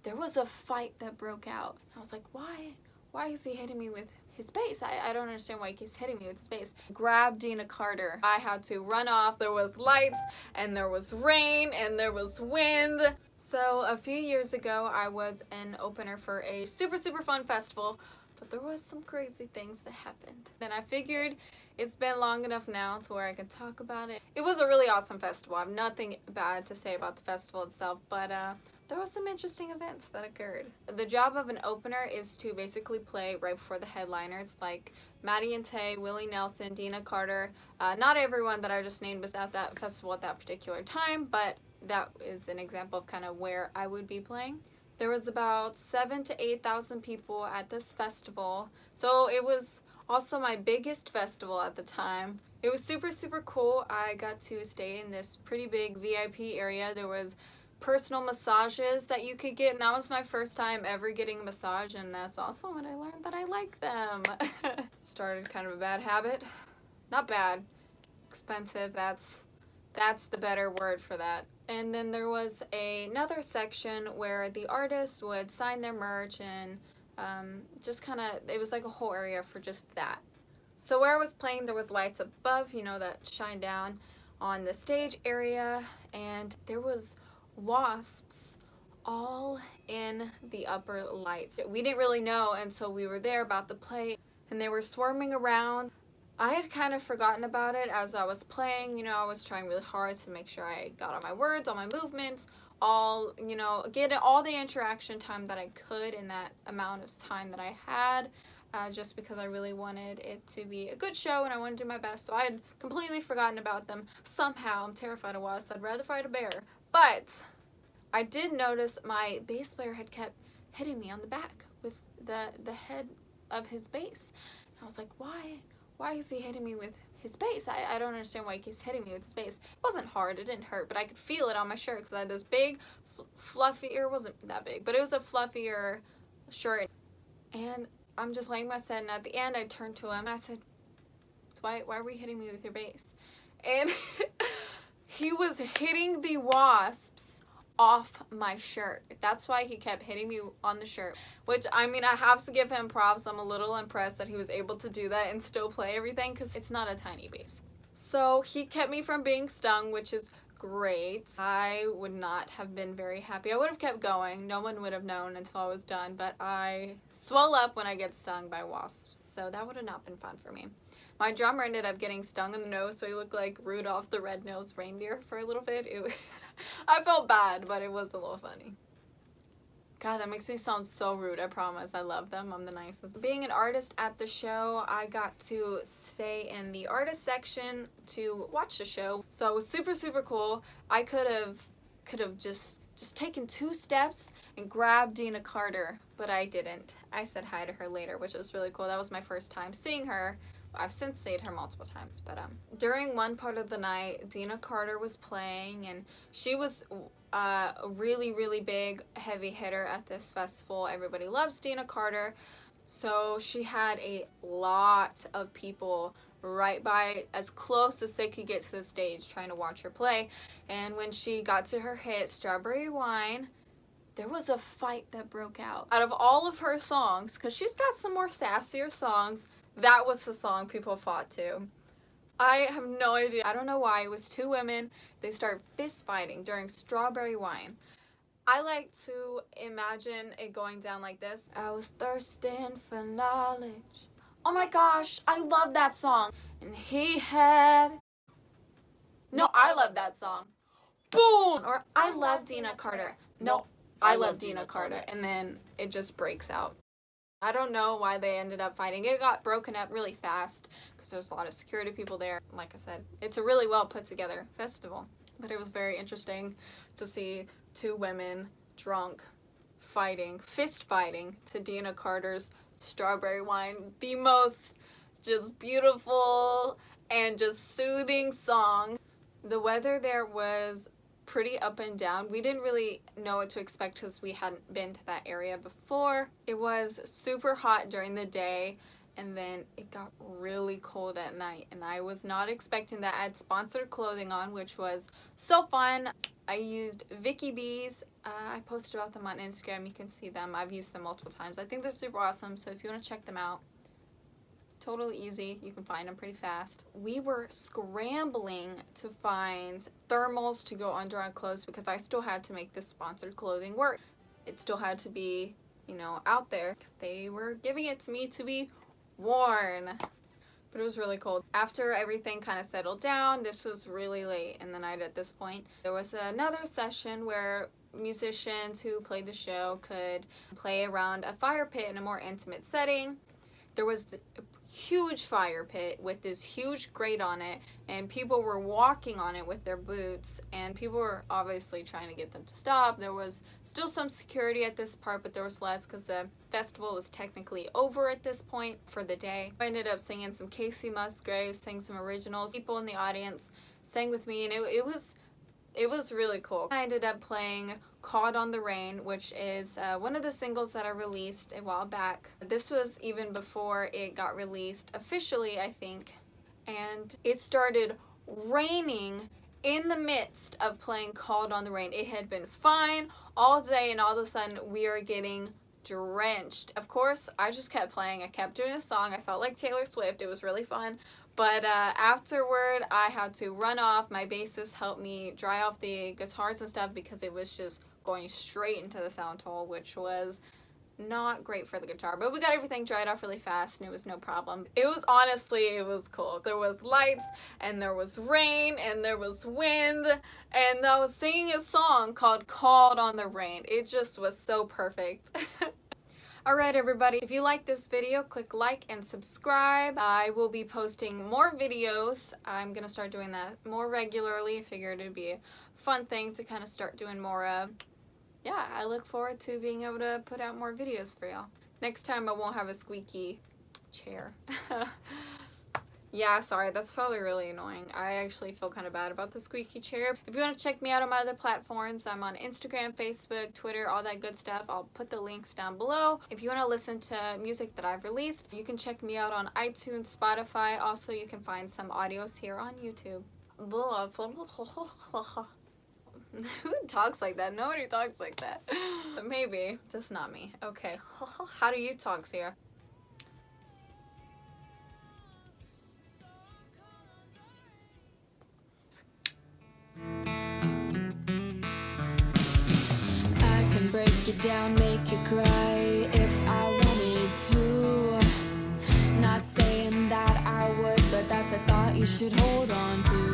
there was a fight that broke out. I was like, why? Why is he hitting me with his bass? I don't understand why he keeps hitting me with his bass. Grabbed Dina Carter. I had to run off. There was lights, and there was rain, and there was wind. So a few years ago, I was an opener for a super, super fun festival, but there was some crazy things that happened. And I figured it's been long enough now to where I can talk about it. It was a really awesome festival. I have nothing bad to say about the festival itself, but there was some interesting events that occurred. The job of an opener is to basically play right before the headliners, like Maddie and Tay, Willie Nelson, Dina Carter. Not everyone that I just named was at that festival at that particular time, but that is an example of kind of where I would be playing. There was about 7,000 to 8,000 people at this festival, so it was also my biggest festival at the time. It was super, super cool. I got to stay in this pretty big VIP area. There was personal massages that you could get, and that was my first time ever getting a massage, and that's also when I learned that I like them. Started kind of a bad habit. Not bad. Expensive. That's the better word for that. And then there was another section where the artists would sign their merch, and just kind of, it was like a whole area for just that. So where I was playing, there was lights above, you know, that shine down on the stage area, and there was wasps all in the upper lights. We didn't really know until we were there about to play, and they were swarming around. I had kind of forgotten about it as I was playing. You know, I was trying really hard to make sure I got all my words, all my movements, all, you know, get all the interaction time that I could in that amount of time that I had, just because I really wanted it to be a good show and I wanted to do my best. So I had completely forgotten about them. Somehow, I'm terrified of wasps. I'd rather fight a bear. But I did notice my bass player had kept hitting me on the back with the head of his bass. And I was like, why is he hitting me with his bass? I don't understand why he keeps hitting me with his bass. It wasn't hard, it didn't hurt, but I could feel it on my shirt because I had this big, fluffier, it wasn't that big, but it was a fluffier shirt. And I'm just playing my set, and at the end I turned to him and I said, why were you hitting me with your bass? And he was hitting the wasps off my shirt. That's why he kept hitting me on the shirt, which, I mean, I have to give him props. I'm a little impressed that he was able to do that and still play everything, because it's not a tiny bass. So he kept me from being stung, which is great. I would not have been very happy. I would have kept going. No one would have known until I was done, but I swell up when I get stung by wasps, so that would have not been fun for me. My drummer ended up getting stung in the nose, so he looked like Rudolph the Red-Nosed Reindeer for a little bit. I felt bad, but it was a little funny. God, that makes me sound so rude. I promise. I love them. I'm the nicest. Being an artist at the show, I got to stay in the artist section to watch the show. So it was super, super cool. I could have just taken 2 steps and grabbed Dina Carter, but I didn't. I said hi to her later, which was really cool. That was my first time seeing her. I've since seen her multiple times, but during one part of the night, Dina Carter was playing, and she was a really, really big heavy hitter at this festival. Everybody loves Dina Carter, so she had a lot of people right by, as close as they could get to the stage, trying to watch her play. And when she got to her hit, Strawberry Wine, there was a fight that broke out. Out of all of her songs, because she's got some more sassier songs, that was the song people fought to. I have no idea. I don't know why. It was 2 women. They start fist fighting during Strawberry Wine. I like to imagine it going down like this. I was thirsting for knowledge. Oh my gosh, I love that song. And he had... No, I love that song. Boom! Or I love Dina Carter. No, I love Dina Carter. And then it just breaks out. I don't know why they ended up fighting. It got broken up really fast because there's a lot of security people there. Like I said, it's a really well put together festival. But it was very interesting to see 2 women drunk fighting, fist fighting to Dina Carter's Strawberry Wine. The most just beautiful and just soothing song. The weather there was pretty up and down. We didn't really know what to expect because we hadn't been to that area before. It was super hot during the day, and then it got really cold at night, and I was not expecting that. I had sponsored clothing on, which was so fun. I used Vicky B's I posted about them on Instagram. You can see them. I've used them multiple times. I think they're super awesome, so if you want to check them out, totally easy. You can find them pretty fast. We were scrambling to find thermals to go under our clothes because I still had to make this sponsored clothing work. It still had to be, you know, out there. They were giving it to me to be worn. But it was really cold. After everything kind of settled down, this was really late in the night at this point, there was another session where musicians who played the show could play around a fire pit in a more intimate setting. There was the huge fire pit with this huge grate on it, and people were walking on it with their boots, and people were obviously trying to get them to stop. There was still some security at this part, but there was less because the festival was technically over at this point for the day. I ended up singing some Casey Musgraves, sang some originals. People in the audience sang with me, and it was really cool. I ended up playing Caught on the Rain, which is one of the singles that I released a while back. This was even before it got released officially, I think. And it started raining in the midst of playing Caught on the Rain. It had been fine all day, and all of a sudden we are getting drenched. Of course, I just kept playing. I kept doing the song. I felt like Taylor Swift. It was really fun. But afterward, I had to run off. My bassist helped me dry off the guitars and stuff because it was just going straight into the sound hole, which was not great for the guitar. But we got everything dried off really fast, and it was no problem. It was cool. There was lights, and there was rain, and there was wind, and I was singing a song called Called on the Rain. It just was so perfect. Alright everybody, if you like this video, click like and subscribe. I will be posting more videos. I'm going to start doing that more regularly. I figured it'd be a fun thing to kind of start doing more of. Yeah, I look forward to being able to put out more videos for y'all. Next time I won't have a squeaky chair. Yeah, sorry, that's probably really annoying. I actually feel kind of bad about the squeaky chair. If you want to check me out on my other platforms, I'm on Instagram, Facebook, Twitter, all that good stuff. I'll put the links down below. If you want to listen to music that I've released, you can check me out on iTunes, Spotify. Also, you can find some audios here on YouTube. Who talks like that? Nobody talks like that. But maybe, just not me. Okay. How do you talk, Sierra? Break it down, make you cry if I wanted to. Not saying that I would, but that's a thought you should hold on to.